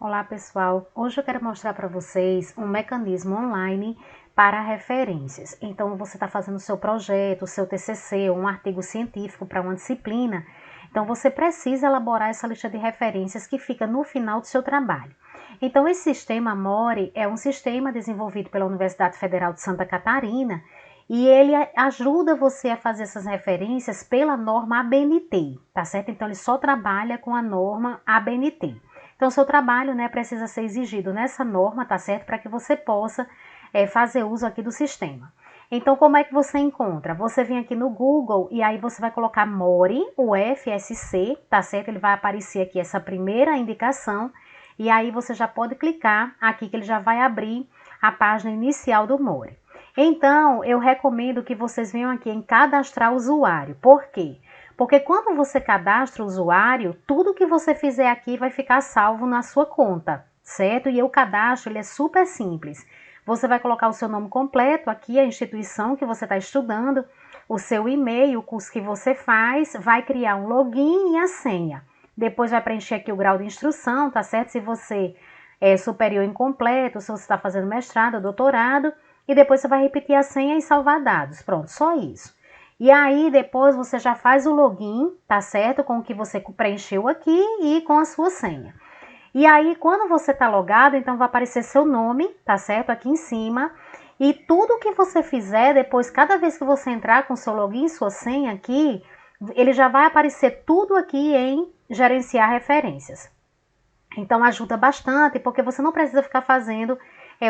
Olá pessoal, hoje eu quero mostrar para vocês um mecanismo online para referências. Então você está fazendo o seu projeto, o seu TCC, um artigo científico para uma disciplina, então você precisa elaborar essa lista de referências que fica no final do seu trabalho. Então esse sistema MORI é um sistema desenvolvido pela Universidade Federal de Santa Catarina e ele ajuda você a fazer essas referências pela norma ABNT, tá certo? Então ele só trabalha com a norma ABNT. Então, o seu trabalho, precisa ser exigido nessa norma, tá certo? Para que você possa fazer uso aqui do sistema. Então, como é que você encontra? Você vem aqui no Google e aí você vai colocar MORI, o FSC, tá certo? Ele vai aparecer aqui essa primeira indicação e aí você já pode clicar aqui que ele já vai abrir a página inicial do MORI. Então, eu recomendo que vocês venham aqui em cadastrar usuário. Por quê? Porque quando você cadastra o usuário, tudo que você fizer aqui vai ficar salvo na sua conta, certo? E o cadastro ele é super simples. Você vai colocar o seu nome completo aqui, a instituição que você está estudando, o seu e-mail, o curso que você faz, vai criar um login e a senha. Depois vai preencher aqui o grau de instrução, tá certo? Se você é superior incompleto, se você está fazendo mestrado, doutorado, e depois você vai repetir a senha e salvar dados. Pronto, só isso. E aí, depois você já faz o login, tá certo? Com o que você preencheu aqui e com a sua senha. E aí, quando você tá logado, então vai aparecer seu nome, tá certo? Aqui em cima. E tudo que você fizer, depois, cada vez que você entrar com seu login e sua senha aqui, ele já vai aparecer tudo aqui em gerenciar referências. Então, ajuda bastante, porque você não precisa ficar fazendo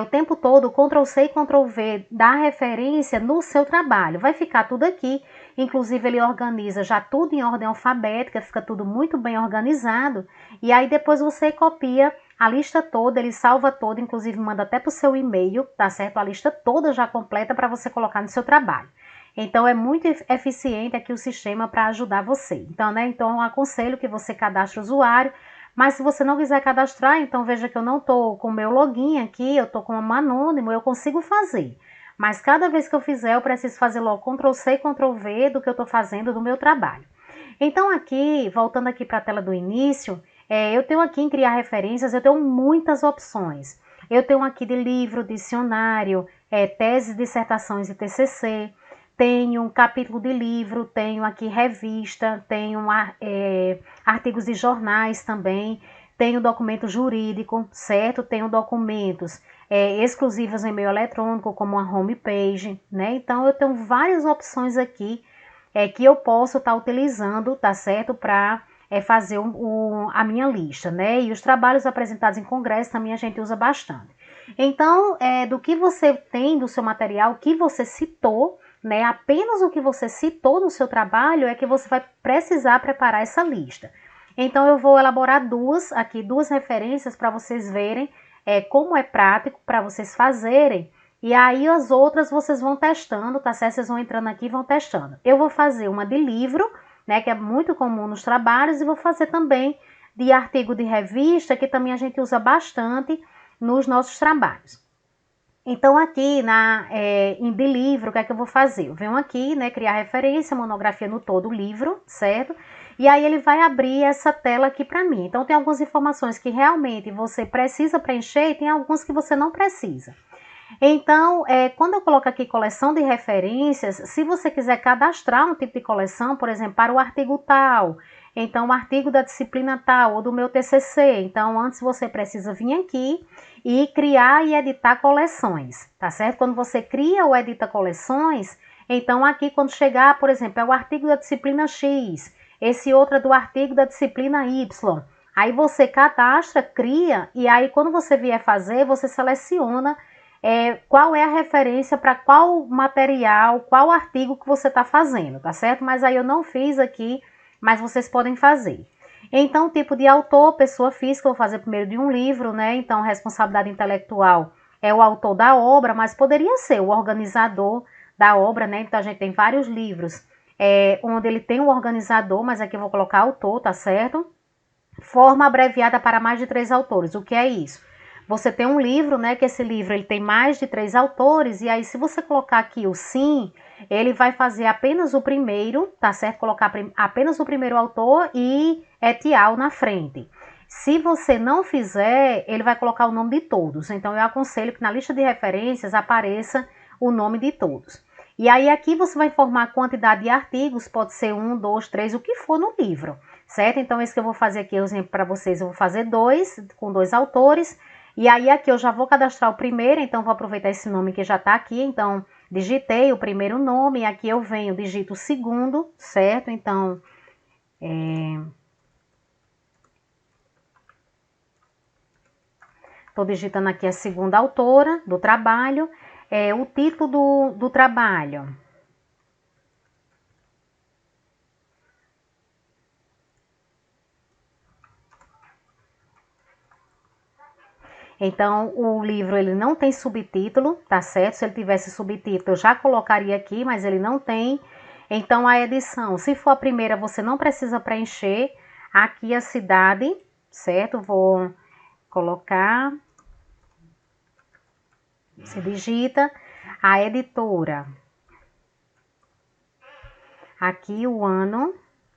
o tempo todo Ctrl+C e Ctrl+V da referência no seu trabalho. Vai ficar tudo aqui, inclusive ele organiza já tudo em ordem alfabética, fica tudo muito bem organizado. E aí depois você copia a lista toda, ele salva toda, inclusive manda até para o seu e-mail, tá certo? A lista toda já completa para você colocar no seu trabalho. Então é muito eficiente aqui o sistema para ajudar você. Então eu aconselho que você cadastre o usuário. Mas se você não quiser cadastrar, então veja que eu não estou com o meu login aqui, eu estou com um anônimo, eu consigo fazer. Mas cada vez que eu fizer, eu preciso fazer logo Ctrl+C e Ctrl+V do que eu estou fazendo do meu trabalho. Então aqui, voltando aqui para a tela do início, eu tenho aqui em criar referências, eu tenho muitas opções. Eu tenho aqui de livro, dicionário, teses, dissertações e TCC. Tenho um capítulo de livro, tenho aqui revista, tenho artigos de jornais também, tenho documento jurídico, certo? Tenho documentos exclusivos em e-mail eletrônico, como a homepage, né? Então, eu tenho várias opções aqui que eu posso estar utilizando, tá certo? Para fazer a minha lista, né? E os trabalhos apresentados em congresso também a gente usa bastante. Então, do que você tem do seu material, o que você citou, apenas o que você citou no seu trabalho é que você vai precisar preparar essa lista. Então, eu vou elaborar duas referências para vocês verem como é prático para vocês fazerem. E aí, as outras vocês vão testando, tá certo? Vocês vão entrando aqui e vão testando. Eu vou fazer uma de livro, que é muito comum nos trabalhos, e vou fazer também de artigo de revista, que também a gente usa bastante nos nossos trabalhos. Então, aqui de livro, o que é que eu vou fazer? Eu venho aqui, criar referência, monografia no todo o livro, certo? E aí ele vai abrir essa tela aqui para mim. Então, tem algumas informações que realmente você precisa preencher e tem algumas que você não precisa. Então, quando eu coloco aqui coleção de referências, se você quiser cadastrar um tipo de coleção, por exemplo, para o artigo tal, então o artigo da disciplina tal ou do meu TCC, então antes você precisa vir aqui e criar e editar coleções, tá certo? Quando você cria ou edita coleções, então aqui quando chegar, por exemplo, é o artigo da disciplina X, esse outro é do artigo da disciplina Y, aí você cadastra, cria e aí quando você vier fazer, você seleciona qual é a referência para qual material, qual artigo que você está fazendo, tá certo? Mas aí eu não fiz aqui, mas vocês podem fazer. Então, tipo de autor, pessoa física, eu vou fazer primeiro de um livro, Então, responsabilidade intelectual é o autor da obra, mas poderia ser o organizador da obra, Então, a gente tem vários livros onde ele tem um organizador, mas aqui eu vou colocar autor, tá certo? Forma abreviada para mais de 3 autores. O que é isso? Você tem um livro, que esse livro ele tem mais de 3 autores, e aí se você colocar aqui o sim, ele vai fazer apenas o primeiro, tá certo? Colocar apenas o primeiro autor e etial na frente. Se você não fizer, ele vai colocar o nome de todos. Então, eu aconselho que na lista de referências apareça o nome de todos. E aí, aqui você vai informar a quantidade de artigos, pode ser 1, 2, 3, o que for no livro, certo? Então, esse que eu vou fazer aqui, o exemplo para vocês, eu vou fazer 2, com 2 autores. E aí, aqui eu já vou cadastrar o primeiro, então vou aproveitar esse nome que já está aqui. Então, digitei o primeiro nome, e aqui eu venho, digito o segundo, certo? Então, estou digitando aqui a segunda autora do trabalho, o título do trabalho. Então, o livro ele não tem subtítulo, tá certo? Se ele tivesse subtítulo, eu já colocaria aqui, mas ele não tem. Então, a edição, se for a primeira, você não precisa preencher. Aqui a cidade, certo? Vou colocar, você digita a editora. Aqui o ano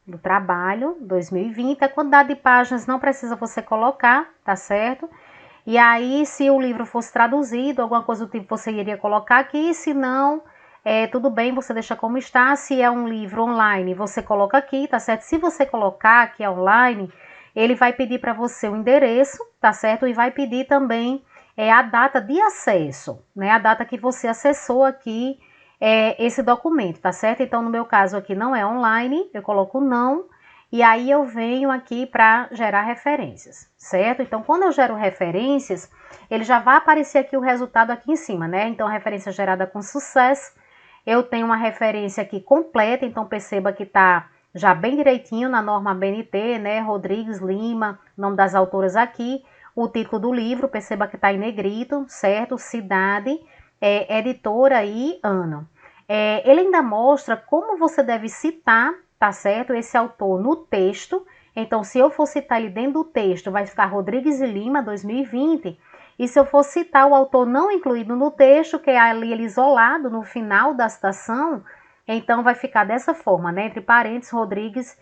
do trabalho, 2020. A quantidade de páginas não precisa você colocar, tá certo? E aí, se o livro fosse traduzido, alguma coisa do tipo, você iria colocar aqui. Se não, tudo bem, você deixa como está. Se é um livro online, você coloca aqui, tá certo? Se você colocar aqui online, ele vai pedir para você o endereço, tá certo? E vai pedir também a data de acesso, né? A data que você acessou aqui esse documento, tá certo? Então, no meu caso aqui não é online, eu coloco não. E aí eu venho aqui para gerar referências, certo? Então, quando eu gero referências, ele já vai aparecer aqui o resultado aqui em cima, né? Então, referência gerada com sucesso. Eu tenho uma referência aqui completa, então perceba que tá já bem direitinho na norma BNT, né? Rodrigues, Lima, nome das autoras aqui. O título do livro, perceba que tá em negrito, certo? Cidade, editora e ano. Ele ainda mostra como você deve citar, tá certo? Esse autor no texto. Então, se eu for citar ele dentro do texto, vai ficar Rodrigues e Lima, 2020. E se eu for citar o autor não incluído no texto, que é ali ele isolado no final da citação, então vai ficar dessa forma, né? Entre parênteses, Rodrigues,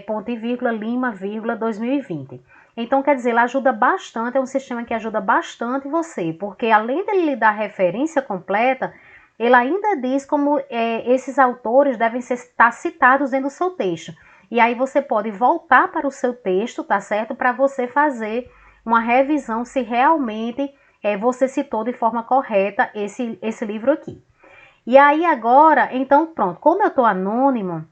ponto e vírgula, Lima, vírgula, 2020. Então, quer dizer, ele ajuda bastante, é um sistema que ajuda bastante você, porque além dele lhe dar referência completa, ele ainda diz como esses autores devem estar citados dentro do seu texto. E aí você pode voltar para o seu texto, tá certo? Para você fazer uma revisão se realmente você citou de forma correta esse livro aqui. E aí agora, então pronto, como eu estou anônimo,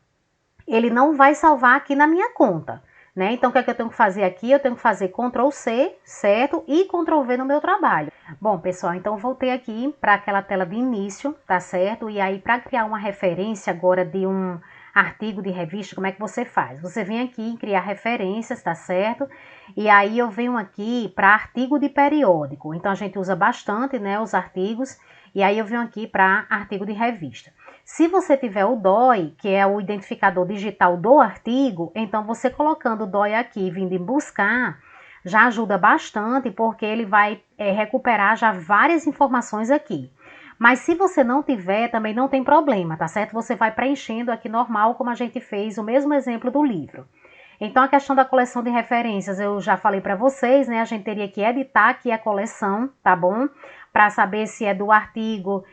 ele não vai salvar aqui na minha conta, né? Então o que é que eu tenho que fazer aqui? Eu tenho que fazer Ctrl C, certo? E Ctrl V no meu trabalho. Bom, pessoal, então eu voltei aqui para aquela tela de início, tá certo? E aí para criar uma referência agora de um artigo de revista, como é que você faz? Você vem aqui em criar referências, tá certo? E aí eu venho aqui para artigo de periódico. Então a gente usa bastante, né, os artigos. E aí eu venho aqui para artigo de revista. Se você tiver o DOI, que é o identificador digital do artigo, então você colocando o DOI aqui, vindo em buscar, já ajuda bastante, porque ele vai recuperar já várias informações aqui. Mas se você não tiver, também não tem problema, tá certo? Você vai preenchendo aqui normal, como a gente fez o mesmo exemplo do livro. Então, a questão da coleção de referências, eu já falei para vocês, né? A gente teria que editar aqui a coleção, tá bom? Para saber se é do artigo,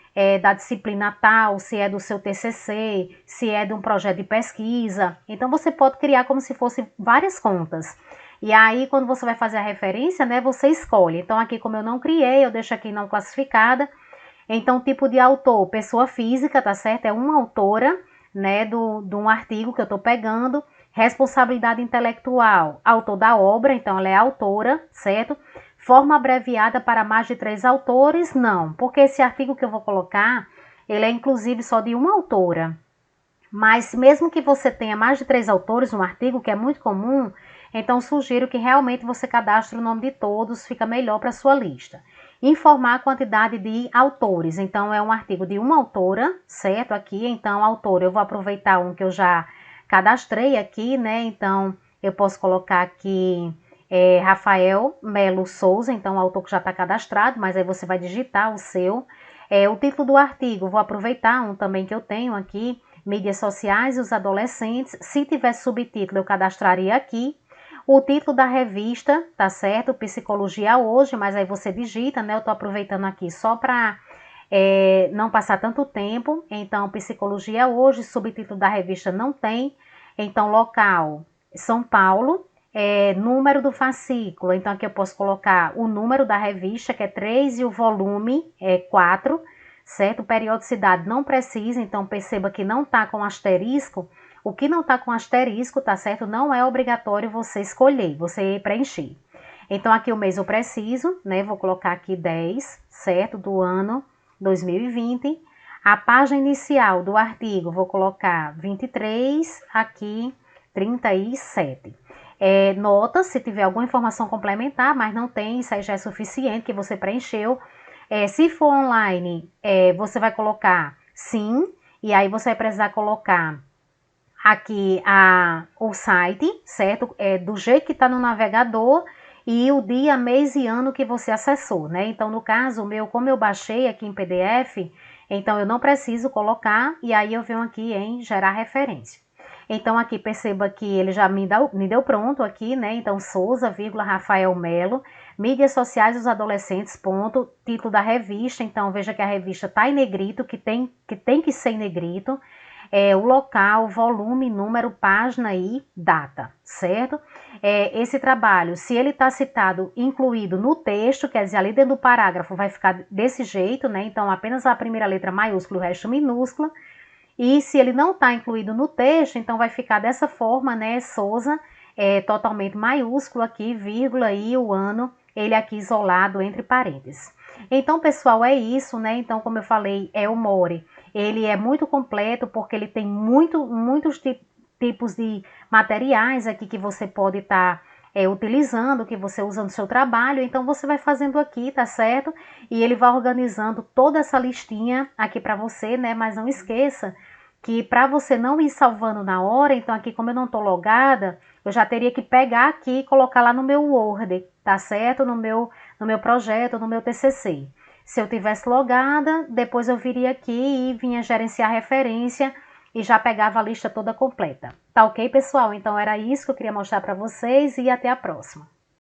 da disciplina tal, se é do seu TCC, se é de um projeto de pesquisa. Então, você pode criar como se fosse várias contas. E aí, quando você vai fazer a referência, né? Você escolhe. Então, aqui como eu não criei, eu deixo aqui não classificada. Então, tipo de autor, pessoa física, tá certo? É uma autora, né? De um artigo que eu tô pegando. Responsabilidade intelectual, autor da obra, então ela é autora, certo? Forma abreviada para mais de 3 autores? Não, porque esse artigo que eu vou colocar, ele é inclusive só de uma autora. Mas mesmo que você tenha mais de 3 autores no artigo, que é muito comum, então sugiro que realmente você cadastre o nome de todos, fica melhor para a sua lista. Informar a quantidade de autores, então é um artigo de uma autora, certo? Aqui, então, autor, eu vou aproveitar um que eu já cadastrei aqui, né? Então, eu posso colocar aqui Rafael Melo Souza, então o autor que já está cadastrado, mas aí você vai digitar o seu. O título do artigo, vou aproveitar um também que eu tenho aqui, mídias sociais e os adolescentes. Se tivesse subtítulo, eu cadastraria aqui. O título da revista, tá certo? Psicologia Hoje, mas aí você digita, né? Eu tô aproveitando aqui só para não passar tanto tempo. Então, Psicologia Hoje, subtítulo da revista não tem. Então, local, São Paulo. Número do fascículo, então aqui eu posso colocar o número da revista, que é 3, e o volume é 4, certo? Periodicidade não precisa, então perceba que não tá com asterisco. O que não tá com asterisco, tá certo? Não é obrigatório você escolher, você preencher. Então aqui o mês eu preciso, né? Vou colocar aqui 10, certo? Do ano 2020. A página inicial do artigo, vou colocar 23, aqui 37. Nota, se tiver alguma informação complementar, mas não tem, isso aí já é suficiente, que você preencheu. Se for online, você vai colocar sim, e aí você vai precisar colocar aqui o site, certo? Do jeito que está no navegador, e o dia, mês e ano que você acessou, né? Então, no caso, como eu baixei aqui em PDF, então eu não preciso colocar, e aí eu venho aqui em gerar referência. Então, aqui perceba que ele já me deu pronto aqui, né? Então, Souza, Rafael Melo, mídias sociais dos adolescentes, ponto, título da revista. Então, veja que a revista tá em negrito, que tem que ser em negrito. O local, volume, número, página e data, certo? Esse trabalho, se ele está citado, incluído no texto, quer dizer, ali dentro do parágrafo vai ficar desse jeito, né? Então, apenas a primeira letra maiúscula, o resto minúscula. E se ele não está incluído no texto, então vai ficar dessa forma, né? Souza, totalmente maiúsculo aqui, vírgula, e o ano, ele aqui isolado entre parênteses. Então, pessoal, é isso, né? Então, como eu falei, o More, ele é muito completo porque ele tem muitos tipos de materiais aqui que você pode estar utilizando, que você usa no seu trabalho. Então, você vai fazendo aqui, tá certo? E ele vai organizando toda essa listinha aqui para você, né? Mas não esqueça que para você não ir salvando na hora, então aqui como eu não tô logada, eu já teria que pegar aqui e colocar lá no meu Word, tá certo? No meu projeto, no meu TCC. Se eu tivesse logada, depois eu viria aqui e vinha gerenciar referência e já pegava a lista toda completa. Tá ok, pessoal? Então era isso que eu queria mostrar para vocês e até a próxima.